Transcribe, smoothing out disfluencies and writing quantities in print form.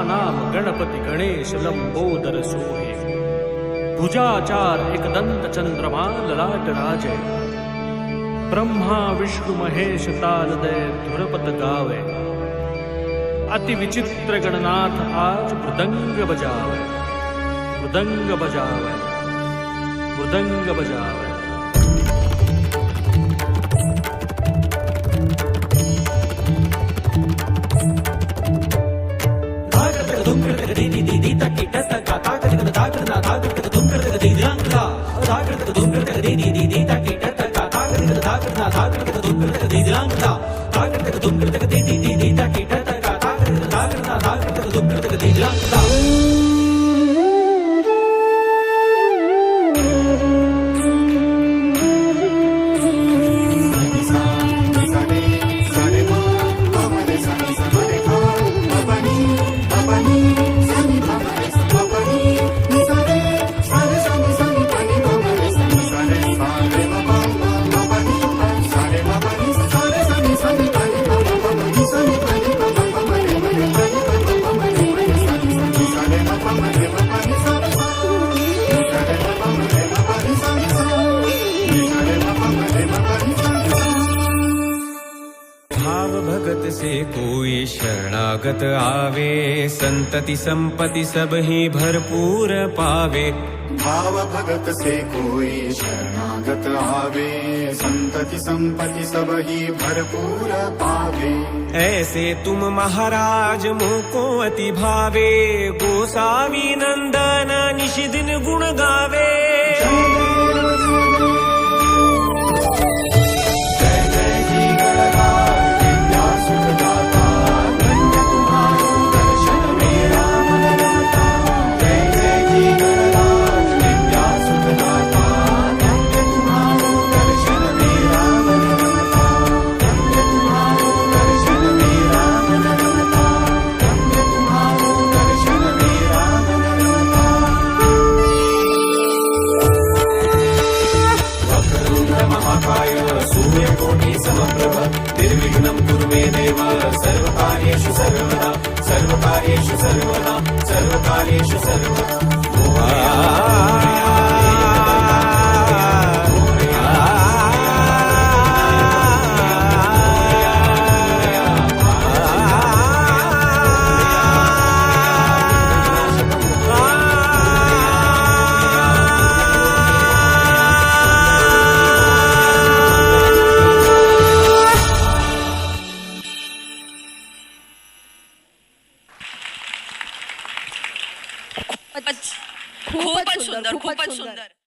गणानाम गणपती गणेश लंबोदर सोहे भुजाचार एकदंत चंद्रमा ललाट राजे ब्रह्मा विष्णु महेश तालदय धुरपत गावे अति विचित्र गणनाथ आज मृदंग बजावे मृदंग बजावे मृदंग बजावे। भगत से कोई शरणागत आवे संतति संपत्ति सब ही भरपूर पावे। भाव भगत से कोई शरणागत आवे संतति संपत्ति सब ही भरपूर पावे। ऐसे तुम महाराज मुको अति भावे गोसावी नंदन निशि दिन गुण गावे। निर्विघ्नं कुरु मे देव सर्वकार्येषु सर्वदा सर्वकार्येषु सर्वदा सर्वकार्येषु सर्वदा। खूपच सुंदर खूपच सुंदर।